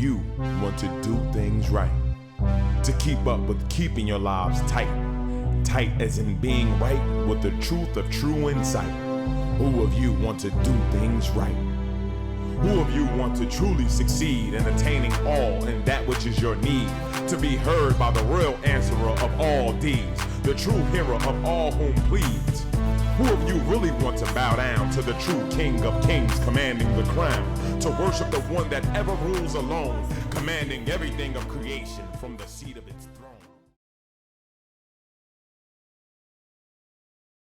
you want to do things right? To keep up with keeping your lives tight. Tight as in being right with the truth of true insight. Who of you want to do things right? Who of you want to truly succeed in attaining all in that which is your need? To be heard by the real answerer of all deeds, the true hero of all whom pleads. Who of you really want to bow down to the true King of Kings commanding the crown? To worship the one that ever rules alone, commanding everything of creation from the seat of its throne.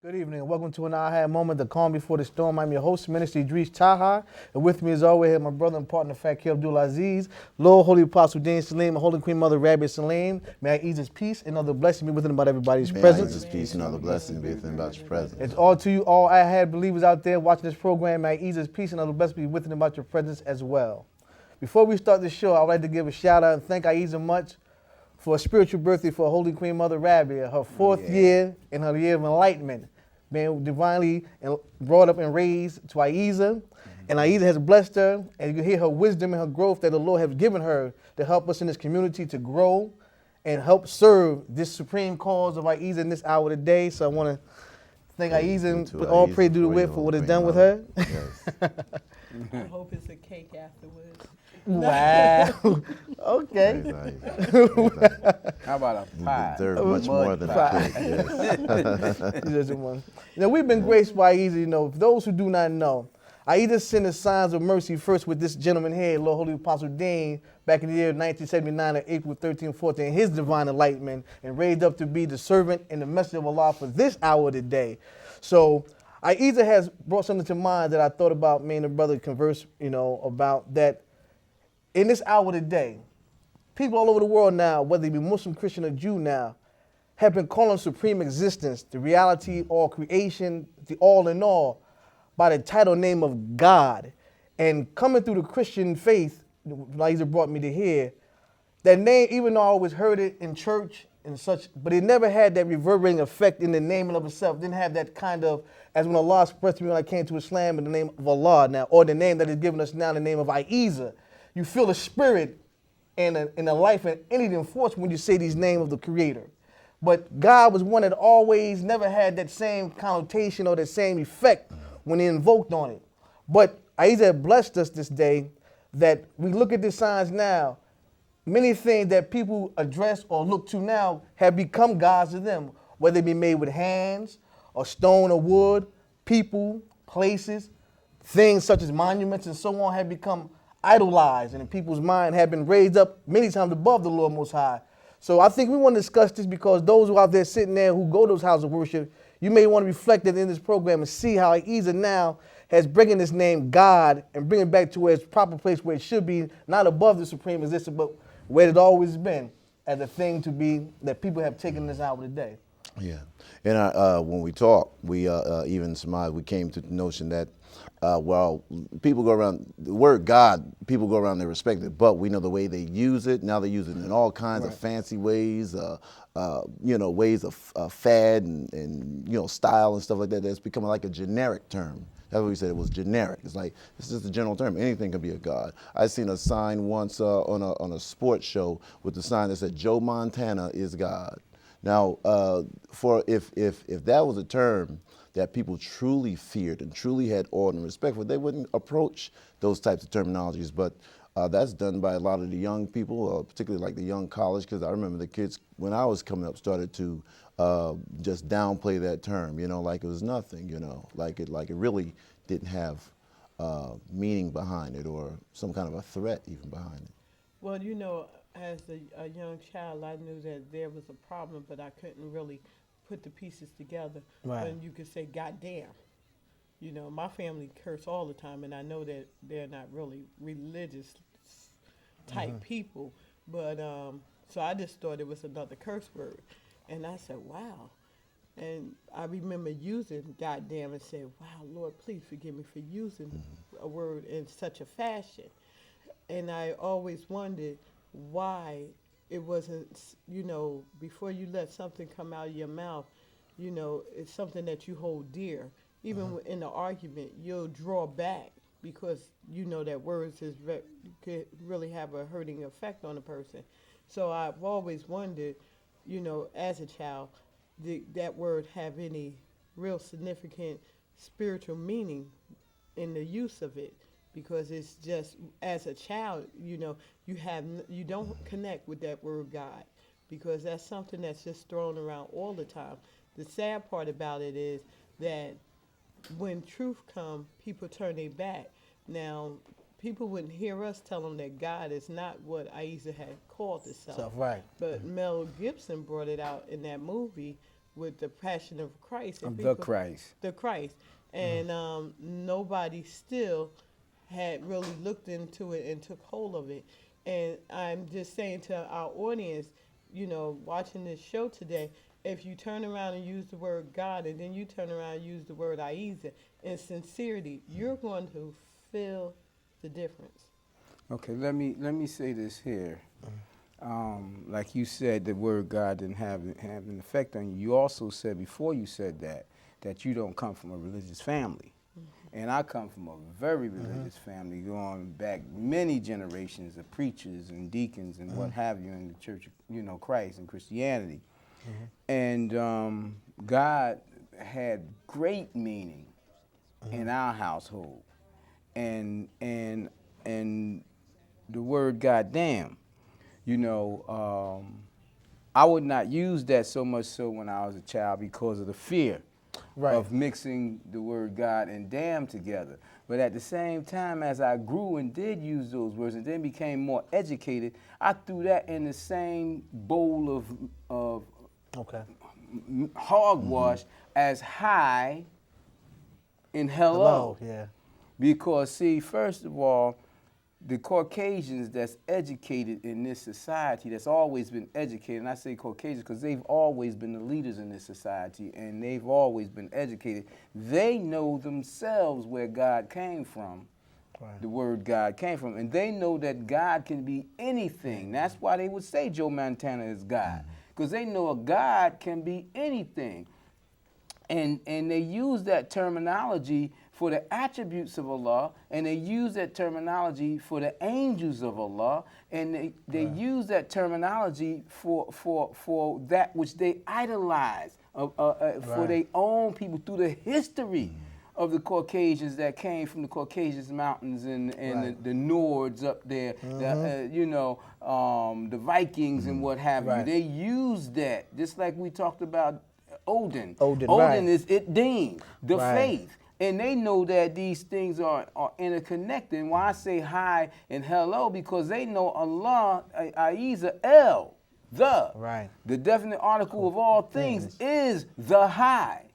Good evening and welcome to an A.H.A.D moment, the calm before the storm. I'm your host, Minister Idris Taha, and with me as always, I have my brother and partner, Fakir Abdul-Aziz, Lord Holy-Apostle Deen Saleem, and Holy Queen Mother Rabbi Saleem. May Ahezaah's peace and other blessing be within about everybody's presence. May Ahezaah's peace and other blessing be within about your presence. It's all to you, all A.H.A.D believers out there watching this program. May Ahezaah's peace and other blessing be within about your presence as well. Before we start the show, I would like to give a shout out and thank Ahezaah much for a spiritual birthday for Holy Queen Mother Rabbi, her fourth year in her year of enlightenment. Being divinely brought up and raised to Ahezaah, and Ahezaah has blessed her, and you can hear her wisdom and her growth that the Lord has given her to help us in this community to grow and help serve this supreme cause of Ahezaah in this hour today. So I want to thank Ahezaah and put all praise due to it for what it's done with her. Yes. I hope it's a cake afterwards. Wow. Okay. How about a pie? You deserve much more than a cake. Yes. We've been graced by Ahezaah. For those who do not know, Ahezaah sent his signs of mercy first with this gentleman here, Lord Holy-Apostle Deen, back in the year 1979 on April 13, 14, his divine enlightenment, and raised up to be the servant and the messenger of Allah for this hour today. So Ahezaah has brought something to mind that I thought about, me and the brother converse, about that. In this hour today, people all over the world now, whether they be Muslim, Christian, or Jew now, have been calling supreme existence, the reality, all creation, the all in all, by the title name of God. And coming through the Christian faith, Ahezaah brought me to hear, that name, even though I always heard it in church and such, but it never had that reverberating effect in the name of itself. Didn't have that kind of, as when Allah expressed to me when I came to Islam in the name of Allah now, or the name that is given us now, the name of Ahezaah. You feel the spirit and the life and anything force when you say these names of the Creator. But God was one that always never had that same connotation or that same effect when he invoked on it. But Ahezaah blessed us this day that we look at the signs now. Many things that people address or look to now have become gods to them, whether it be made with hands or stone or wood, people, places, things such as monuments and so on have become idolized and in people's mind have been raised up many times above the Lord Most High. So I think we want to discuss this because those who are out there sitting there who go to those houses of worship, you may want to reflect in this program and see how Ahezaah now has bringing this name God and bring it back to its proper place where it should be, not above the supreme existence, but where it's always been as a thing to be that people have taken this hour today. Yeah. And when we talk, we even surmise, we came to the notion that people go around, the word God, people go around, they respect it, but we know the way they use it. Now they use it in all kinds of fancy ways, ways of fad and style and stuff like that. That's becoming like a generic term. That's what we said, it was generic. It's like, it's just a general term. Anything can be a God. I seen a sign once on a sports show with the sign that said, Joe Montana is God. Now, if that was a term that people truly feared and truly had awe and respect for, they wouldn't approach those types of terminologies. But that's done by a lot of the young people, particularly like the young college, because I remember the kids, when I was coming up, started to just downplay that term, like it was nothing, like it really didn't have meaning behind it or some kind of a threat even behind it. Well, as a young child, I knew that there was a problem, but I couldn't really put the pieces together. Right. And you could say, goddamn. My family curse all the time, and I know that they're not really religious type people. But so I just thought it was another curse word. And I said, wow. And I remember using goddamn and said, wow, Lord, please forgive me for using a word in such a fashion. And I always wondered why it wasn't, before you let something come out of your mouth, it's something that you hold dear. Even in the argument, you'll draw back because you know that words could really have a hurting effect on a person. So I've always wondered, you know, as a child, did that word have any real significant spiritual meaning in the use of it? Because it's just, as a child, you know, you don't connect with that word God, because that's something that's just thrown around all the time. The sad part about it is that when truth comes, people turn their back. Now, people wouldn't hear us tell them that God is not what Ahezaah had called itself. Right. But Mel Gibson brought it out in that movie with the Passion of Christ. And The Christ. The Christ. And nobody still had really looked into it and took hold of it. And I'm just saying to our audience, you know, watching this show today, if you turn around and use the word God and then you turn around and use the word Ahezaah in sincerity, you're going to feel the difference. Okay, let me say this here. Like you said, the word God didn't have an effect on you. You also said, before you said that you don't come from a religious family. And I come from a very religious family, going back many generations of preachers and deacons and what have you in the Church of, you know, Christ and Christianity. And God had great meaning in our household. And the word goddamn, you know, I would not use that so much so when I was a child because of the fear of mixing the word God and damn together. But at the same time, as I grew and did use those words and then became more educated, I threw that in the same bowl of hogwash as high and hello. Yeah. Because, see, first of all, the Caucasians that's educated in this society, that's always been educated, and I say Caucasians because they've always been the leaders in this society and they've always been educated, they know themselves where God came from, the word God came from, and they know that God can be anything. That's why they would say Joe Montana is God, because they know a God can be anything. And they use that terminology for the attributes of Allah, and they use that terminology for the angels of Allah, and they use that terminology for that which they idolize, for their own people through the history of the Caucasians that came from the Caucasus Mountains and the Nords up there, you know, the Vikings and what have you. They use that, just like we talked about Odin. Odin is Deen, the faith. And they know that these things are interconnected. And why I say hi and hello, because they know Allah, Ahezaah, the definite article of all things is the high.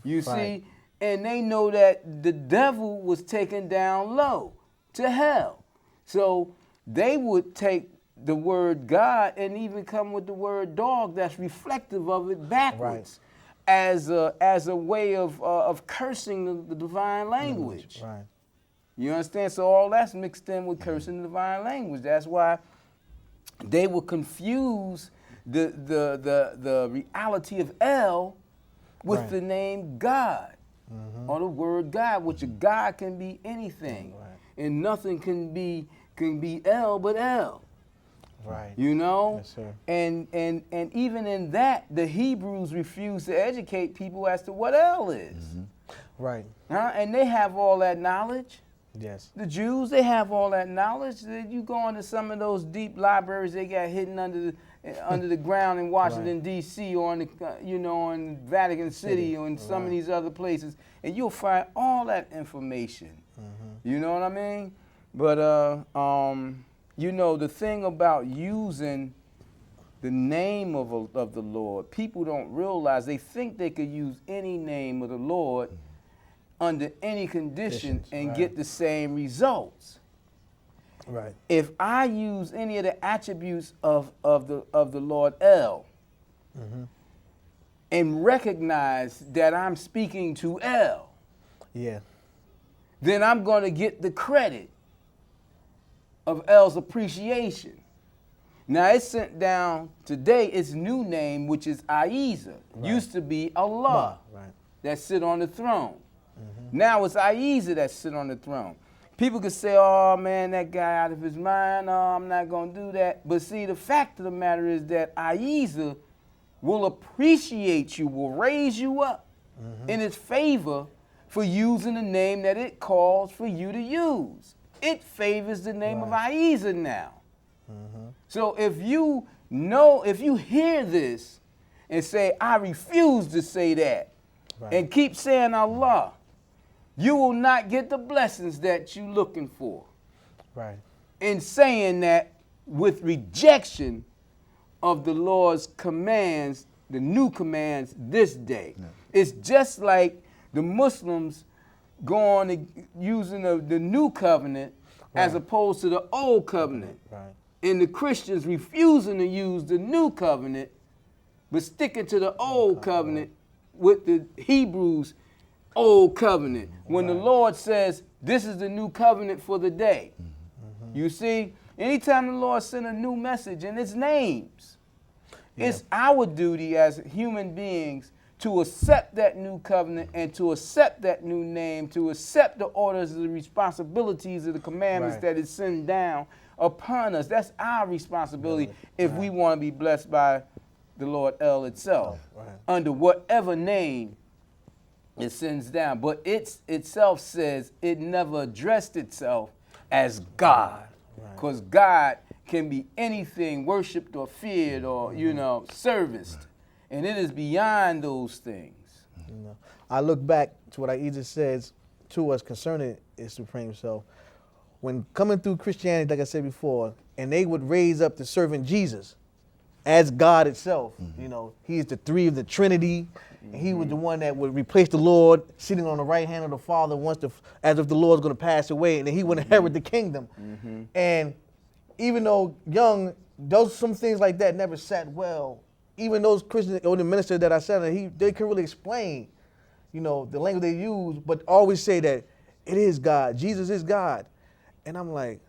You see? And they know that the devil was taken down low to hell. So they would take the word God and even come with the word dog that's reflective of it backwards. As a way of cursing the divine language. You understand? So all that's mixed in with cursing the divine language. That's why they will confuse the reality of El with the name God, or the word God, which a God can be anything, and nothing can be El but El. You know? Yes, sir. And even in that, the Hebrews refuse to educate people as to what El is. And they have all that knowledge. Yes. The Jews, they have all that knowledge. You go into some of those deep libraries they got hidden under the ground in Washington, D.C., or in the, you know, in Vatican City, or in some of these other places, and you'll find all that information. You know what I mean? But you know, the thing about using the name of the Lord, people don't realize, they think they could use any name of the Lord under any condition and get the same results. If I use any of the attributes of the Lord El and recognize that I'm speaking to El, then I'm going to get the credit of El's appreciation. Now it's sent down today, its new name, which is Ahezaah. Used to be Allah that sit on the throne. Now it's Ahezaah that sit on the throne. People could say, oh man, that guy out of his mind, oh, I'm not going to do that. But see, the fact of the matter is that Ahezaah will appreciate you, will raise you up in its favor for using the name that it calls for you to use. It favors the name of Ahezaah now. So if you hear this and say, I refuse to say that, and keep saying Allah, you will not get the blessings that you're looking for. Right. In saying that with rejection of the Lord's commands, the new commands this day. Yeah. It's just like the Muslims going to using the new covenant as opposed to the old covenant. Right. And the Christians refusing to use the new covenant, but sticking to the old covenant with the Hebrews' old covenant. When the Lord says, this is the new covenant for the day. You see, anytime the Lord sends a new message and its names, it's our duty as human beings to accept that new covenant and to accept that new name, to accept the orders and the responsibilities of the commandments that it sends down upon us. That's our responsibility if we want to be blessed by the Lord El itself, under whatever name it sends down. But it itself says it never addressed itself as God, because God can be anything worshipped or feared or, serviced. And it is beyond those things. I look back to what Ahezaah says to us concerning His Supreme Self. When coming through Christianity, like I said before, and they would raise up the servant Jesus as God itself. He's the three of the Trinity. And he was the one that would replace the Lord sitting on the right hand of the Father as if the Lord's going to pass away, and then he would inherit the kingdom. And even though young, some things like that never sat well. Even those Christians or the minister that I said, they couldn't really explain, the language they use, but always say that it is God. Jesus is God. And I'm like,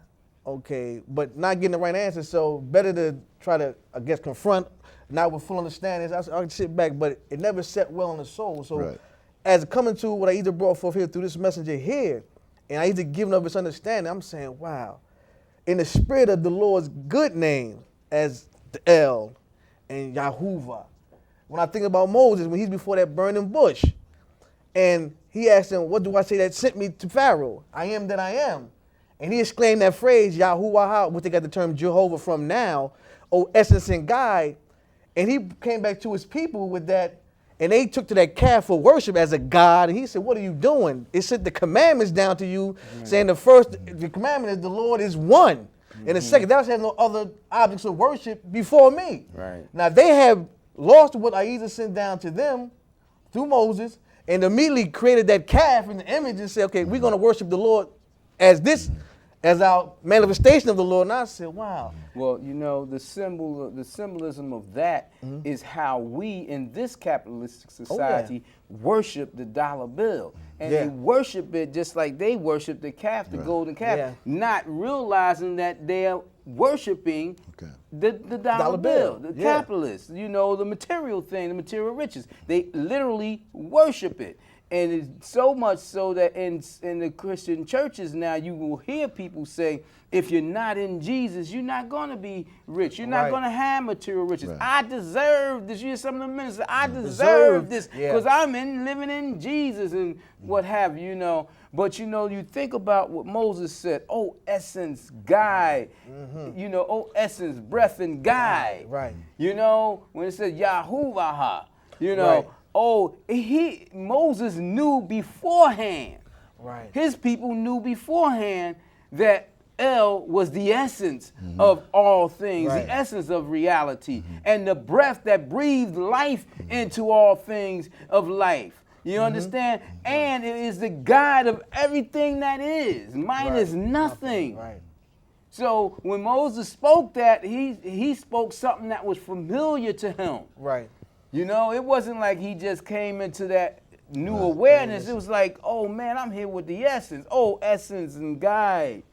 okay, but not getting the right answer. So better to try to, confront, not with full understanding. I can sit back, but it never set well in the soul. So as coming to what Ahezaah brought forth here through this messenger here, and Ahezaah giving up his understanding, I'm saying, wow, in the spirit of the Lord's good name as the El and Yahuwah. When I think about Moses, when he's before that burning bush, and he asked him, what do I say that sent me to Pharaoh? I am that I am. And he exclaimed that phrase, Yahuwah, which they got the term Jehovah from now, O essence and guide. And he came back to his people with that, and they took to that calf for worship as a god. And he said, what are you doing? It sent the commandments down to you, saying the commandment is the Lord is one. And the second, thou shalt have no other objects of worship before me. Right. Now they have lost what Ahezaah sent down to them through Moses, and immediately created that calf in the image and said, okay, we're going to worship the Lord as this, as our manifestation of the Lord. And I said, wow. Well, the symbolism of that is how we in this capitalistic society worship the dollar bill. And they worship it just like they worship the calf, the golden calf, not realizing that they're worshiping the dollar bill, the capitalists, the material thing, the material riches. They literally worship it. And it's so much so that in the Christian churches now, you will hear people say, if you're not in Jesus, you're not going to be rich. You're not going to have material riches. I deserve this. You hear some of the ministers, I deserve this because I'm living in Jesus and what have you, But, you think about what Moses said, oh, essence, guide, oh, essence, breath, and guide. Right. When it says Yahuwah, oh, Moses knew beforehand. Right. His people knew beforehand that El was the essence of all things, the essence of reality, and the breath that breathed life into all things of life. You understand? And it is the guide of everything that is. Mine is nothing. Right. So when Moses spoke that, he spoke something that was familiar to him. Right. It wasn't like he just came into that new awareness. It was like, oh man, I'm here with the essence. Oh, essence and guide.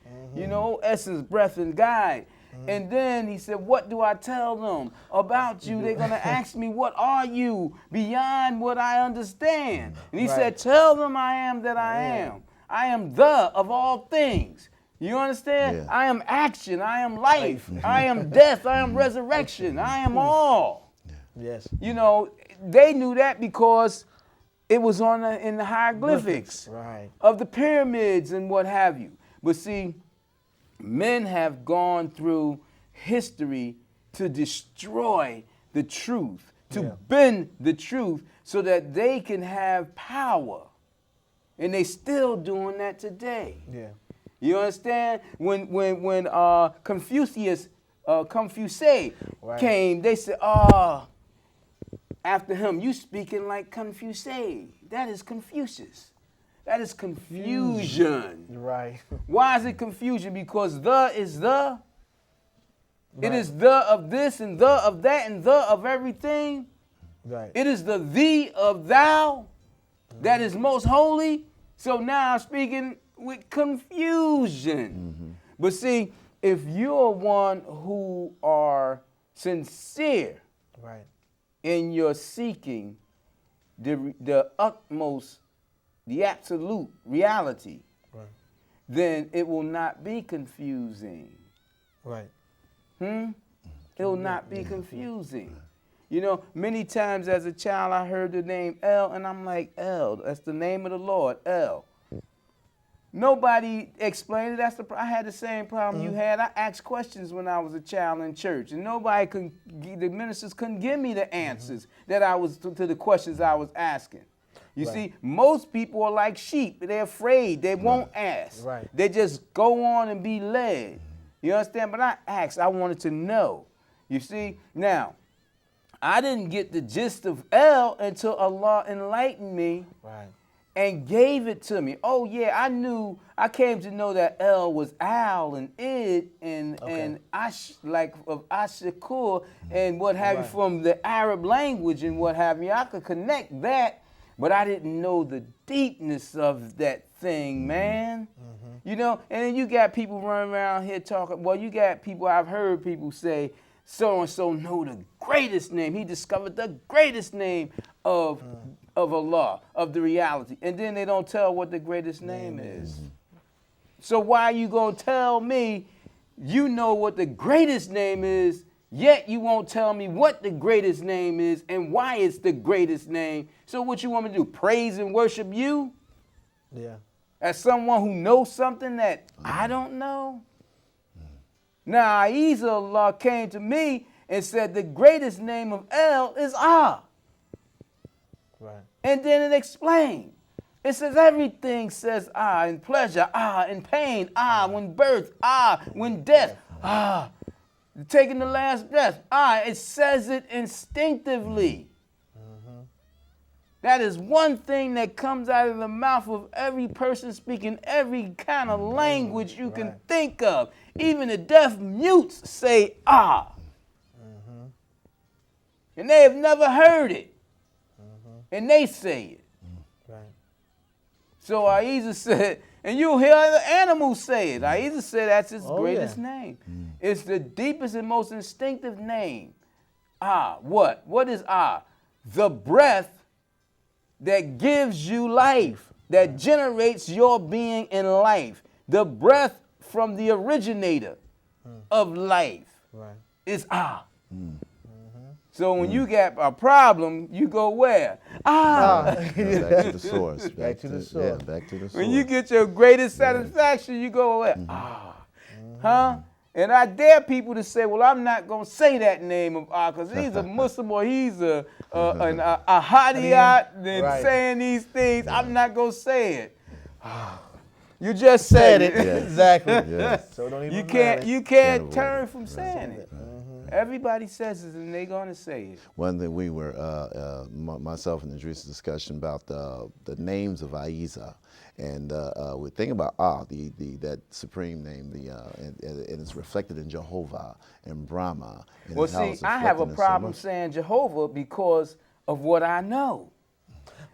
Essence, breath, and guide. And then he said, what do I tell them about you? They're going to ask me, what are you beyond what I understand? And he said, tell them I am that I am. I am the of all things. You understand? Yeah. I am action. I am life. I am death. I am resurrection. I am all. Yes. You know, they knew that because it was in the hieroglyphics Right. of the pyramids and what have you. But see, men have gone through history to destroy the truth, to bend the truth so that they can have power. And they still doing that today. Yeah. You understand? When Confucius Right. came, they said, after him, you speaking like Confucius. That is Confucius. That is confusion. Right. Why is it confusion? Because the is the. It Right. is the of this and the of that and the of everything. Right. It is the thee of thou that is most holy. So now I'm speaking with confusion. But see, if you're one who are sincere Right. in your seeking the utmost, the absolute reality, Right. then it will not be confusing. Right. It will not be confusing. You know, many times as a child, I heard the name El, and I'm like, El, that's the name of the Lord, El. Nobody explained it. I had the same problem you had. I asked questions when I was a child in church, and the ministers couldn't give me the answers that I was to the questions I was asking. You see, most people are like sheep. They're afraid. They won't ask. Right. They just go on and be led. You understand? But I asked. I wanted to know. You see? Now, I didn't get the gist of El until Allah enlightened me Right. and gave it to me. Oh yeah, I came to know that El was Al and Id and Ash, like of Ashakur and what have you, from the Arab language and what have you. I could connect that, but I didn't know the deepness of that thing, man. You know, and then you got people running around here talking, well, you got people, I've heard people say, so-and-so know the greatest name. He discovered the greatest name of Allah, of the reality. And then they don't tell what the greatest name is. So why are you going to tell me you know what the greatest name is, yet you won't tell me what the greatest name is and why it's the greatest name? So what you want me to do, praise and worship you? Yeah. As someone who knows something that I don't know? Now, Ahezaah came to me and said the greatest name of El is Ah. Right. And then it explained. It says everything says Ah, in pleasure, Ah, in pain, Ah, when birth, Ah, when death, Ah, taking the last breath, Ah. It says it instinctively. That is one thing that comes out of the mouth of every person speaking every kind of language you can think of. Even the deaf mutes say Ah. And they have never heard it. And they say it. Right. So Ahezaah said, and you'll hear other animals say it. Ahezaah said that's its Oh, greatest yeah. name. It's the deepest and most instinctive name. Ah, what? What is Ah? The breath that gives you life, that generates your being in life. The breath from the originator of life Right. is Ah. So when you get a problem, you go where? Ah. Back to the source. Back to the source. Yeah, back to the source. When you get your greatest satisfaction, you go where? Ah. Huh? And I dare people to say, well, I'm not going to say that name of Ah because he's a Muslim or he's an A.H.A.D and Right. saying these things. I'm not going to say it. You just said it. Yeah. Exactly. Yeah. So don't even You matter. can't avoid turn it. from saying it. Everybody says it and they're going to say it. One thing we were, myself and Idris' discussion about the names of Ahezaah, and we think about that supreme name, and it's reflected in Jehovah and Brahma. And Well, how see, it's I have a reflected in so problem much. saying Jehovah because of what I know.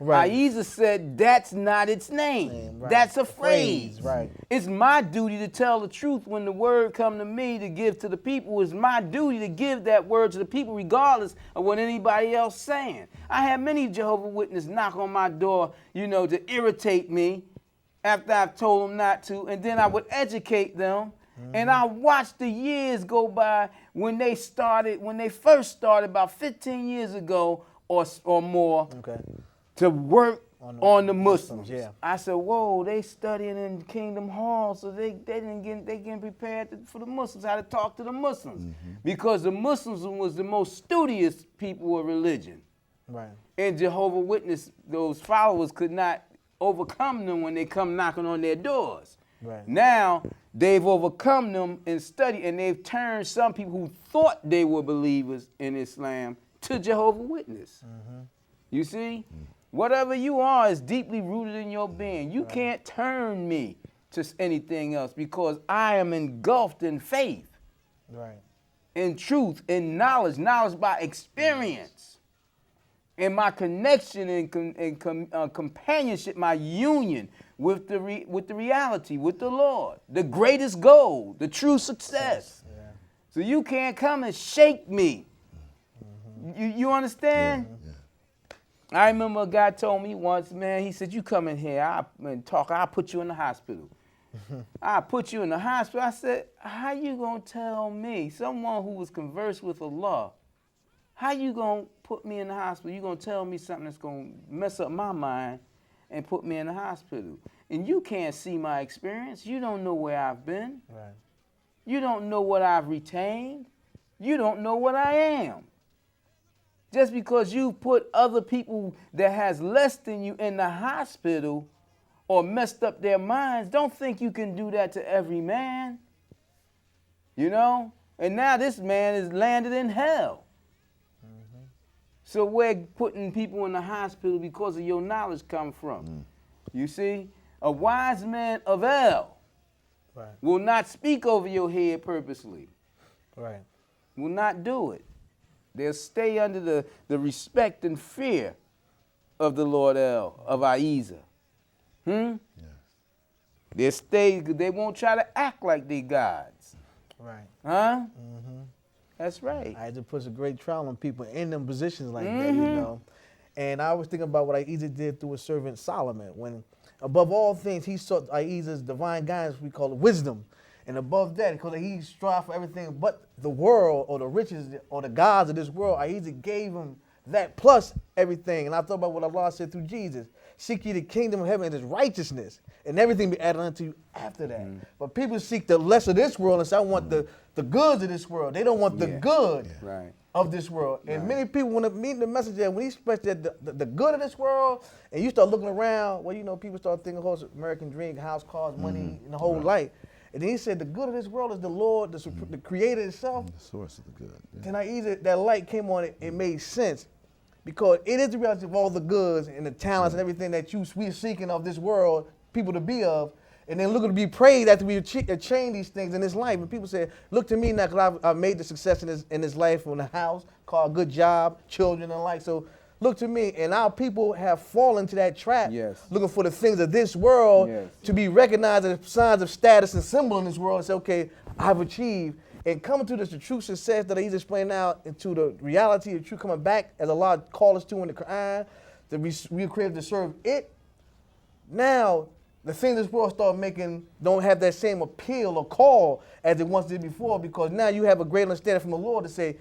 Right. Ahezaah said that's not its name. Right. That's a phrase. Right. It's my duty to tell the truth when the word come to me to give to the people. It's my duty to give that word to the people regardless of what anybody else saying. I had many Jehovah's Witnesses knock on my door, to irritate me after I've told them not to, and then I would educate them. And I watched the years go by when they first started about 15 years ago or more Okay. to work on the Muslims. yeah. I said, whoa, they studying in Kingdom Hall, so they getting prepared for the Muslims, how to talk to the Muslims. Because the Muslims was the most studious people of religion. Right. And Jehovah's Witness, those followers could not overcome them when they come knocking on their doors. Right. Now, they've overcome them in study, and they've turned some people who thought they were believers in Islam to Jehovah's Witness. You see? Whatever you are is deeply rooted in your being. You can't turn me to anything else because I am engulfed in faith, Right. in truth, in knowledge by experience. And my connection and companionship, my union with the reality, with the Lord, the greatest goal, the true success. Yeah. So you can't come and shake me. You understand? I remember a guy told me once, man, he said, you come in here, I'll put you in the hospital. I'll put you in the hospital. I said, how you gonna tell me, someone who was conversed with Allah, how you gonna put me in the hospital? You gonna tell me something that's gonna mess up my mind and put me in the hospital? And you can't see my experience. You don't know where I've been. Right. You don't know what I've retained. You don't know what I am. Just because you put other people that has less than you in the hospital or messed up their minds, don't think you can do that to every man. You know? And now this man is landed in hell. So where putting people in the hospital because of your knowledge come from? You see? A wise man of El Right. will not speak over your head purposely. Right. Will not do it. They'll stay under the respect and fear of the Lord El, of Ahezaah. They'll stay, they won't try to act like they gods. Right. Huh? That's right. I had to put a great trial on people in them positions like that, you know. And I was thinking about what Ahezaah did through his servant Solomon. When, above all things, he sought Ahezaah's divine guidance, we call it wisdom. And above that, because he strived for everything but the world or the riches or the gods of this world, Ahezaah gave him that plus everything. And I thought about what Allah said through Jesus. Seek ye the kingdom of heaven and his righteousness, and everything be added unto you after that. But people seek the less of this world and say, I want the goods of this world. They don't want the good Right. of this world. And many people, when they meet the message that when he expressed that the good of this world, and you start looking around, well, you know, people start thinking, oh, American dream, house, cars, money, and the whole life. And then he said, the good of this world is the Lord, the creator itself. The source of the good. Yeah. Then Ahezaah, that light came on it made sense. Because it is the reality of all the goods and the talents and everything that we're seeking of this world, people to be of, and then looking to be praised after we attain these things in this life. And people say, look to me now because I've made the success in this life from the house, car, good job, children and life. So look to me. And our people have fallen to that trap, looking for the things of this world to be recognized as signs of status and symbol in this world and say, okay, I've achieved. And coming to this, the true success that he's explaining now into the reality of true coming back, as Allah called us to in the Quran, that we are created to serve it. Now, the things this world don't have that same appeal or call as it once did before, because now you have a great understanding from the Lord to say,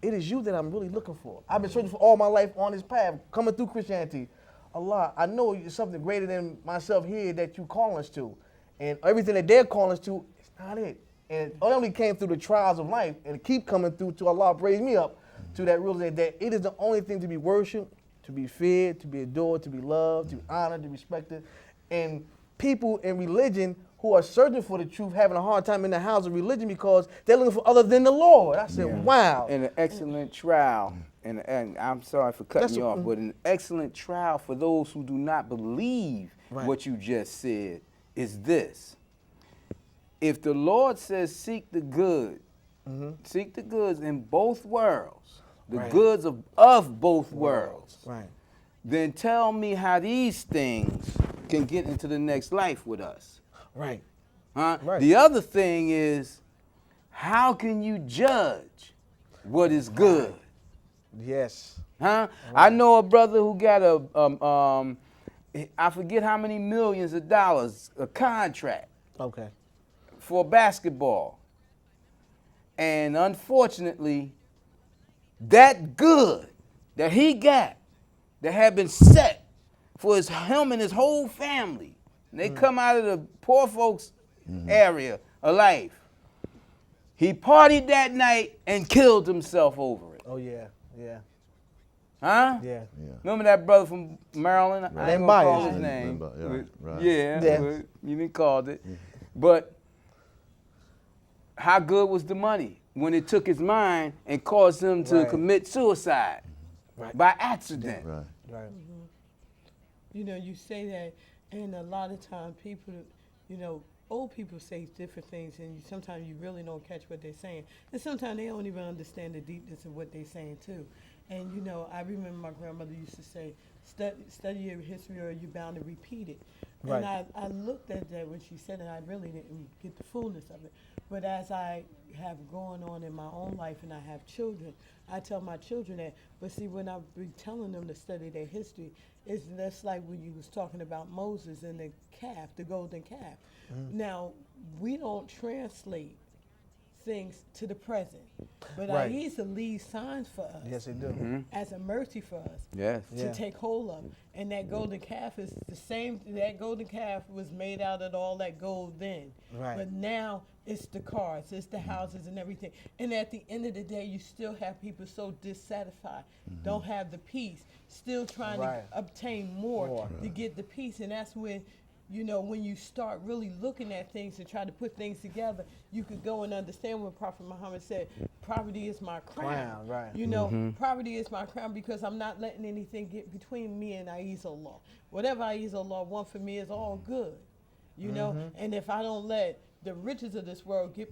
it is you that I'm really looking for. I've been searching for all my life on this path, coming through Christianity. Allah, I know it's something greater than myself here that you call us to. And everything that they're calling us to, it's not it. And it only came through the trials of life and keep coming through to Allah raise me up to that realization that it is the only thing to be worshipped, to be feared, to be adored, to be loved, to be honored, to be respected. And people in religion who are searching for the truth having a hard time in the house of religion because they're looking for other than the Lord. I said, wow. And an excellent trial, and I'm sorry for cutting you off, but an excellent trial for those who do not believe what you just said is this. If the Lord says seek the good, seek the goods in both worlds, the goods of both worlds, then tell me how these things can get into the next life with us. Right. The other thing is, how can you judge what is good? Yes. I know a brother who got I forget how many millions of dollars, a contract Okay. for basketball. And unfortunately, that good that he got, that had been set for him and his whole family, and they come out of the poor folks area of life. He partied that night and killed himself over it. Oh yeah, yeah, Huh? yeah. Remember that brother from Maryland? I ain't gonna call his Len name. Bias, yeah, right. Yeah, Yeah. but you didn't call it. But how good was the money when it took his mind and caused him to Right. commit suicide by accident? Right. Right. You know, you say that, and a lot of times people, you know, old people say different things, and sometimes you really don't catch what they're saying. And sometimes they don't even understand the deepness of what they're saying, too. And, you know, I remember my grandmother used to say, study your history or you're bound to repeat it. Right. And I looked at that when she said it, I really didn't get the fullness of it. But as I have gone on in my own life and I have children, I tell my children that. But see, when I be telling them to study their history, it's just like when you was talking about Moses and the calf, the golden calf. Now, we don't translate things to the present, but Right. Ahezaah leaves signs for us Yes, they do. as a mercy for us Yes. Yeah. to take hold of. And that golden calf is the same. That golden calf was made out of all that gold then. Right. But now it's the cars, it's the houses and everything. And at the end of the day, you still have people so dissatisfied, don't have the peace, still trying Right. to obtain more More. to get the peace. And that's when, you know, when you start really looking at things and try to put things together, you could go and understand what Prophet Muhammad said, poverty is my crown. Right. You know, poverty is my crown because I'm not letting anything get between me and Ahezaah. Whatever Ahezaah want for me is all good. You know, and if I don't let the riches of this world get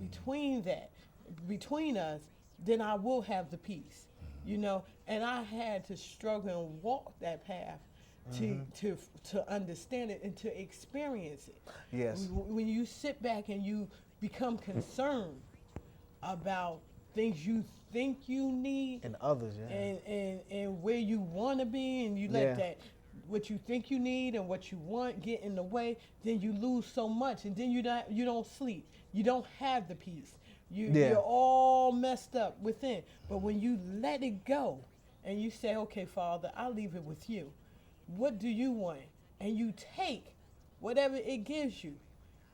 between us, then I will have the peace. You know, and I had to struggle and walk that path to understand it and to experience it. Yes. When you sit back and you become concerned about things you think you need And others, yeah. and where you want to be, and you Yeah. let that what you think you need and what you want get in the way, then you lose so much, and then you don't sleep. You don't have the peace. Yeah. You're all messed up within. But when you let it go and you say, okay, Father, I'll leave it with you. What do you want? And you take whatever it gives you.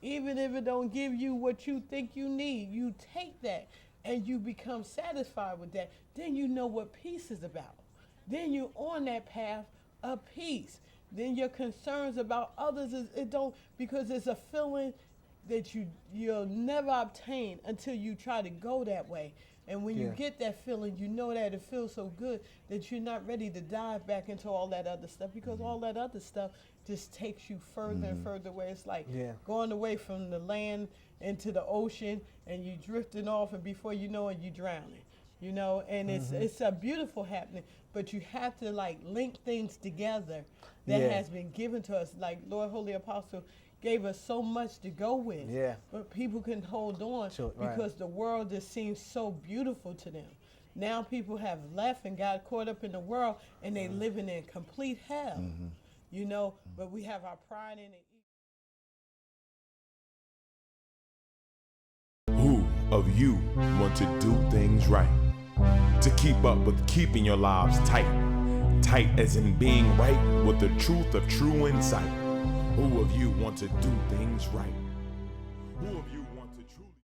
Even if it don't give you what you think you need, you take that and you become satisfied with that. Then you know what peace is about. Then you're on that path of peace. Then your concerns about others because it's a feeling that you'll never obtain until you try to go that way. And when you Yeah. get that feeling, you know that it feels so good that you're not ready to dive back into all that other stuff, because all that other stuff just takes you further and further away. It's like Yeah. going away from the land into the ocean, and you drifting off, and before you know it, you're drowning. You know, and it's a beautiful happening, but you have to like link things together that Yeah. has been given to us. Like Lord Holy-Apostle gave us so much to go with, Yeah. but people can hold on Sure, right. because the world just seems so beautiful to them. Now people have left and got caught up in the world, and they living in complete hell. You know, but we have our pride in it. Who of you want to do things right? To keep up with keeping your lives tight. Tight as in being right with the truth of true insight. Who of you want to do things right? Who of you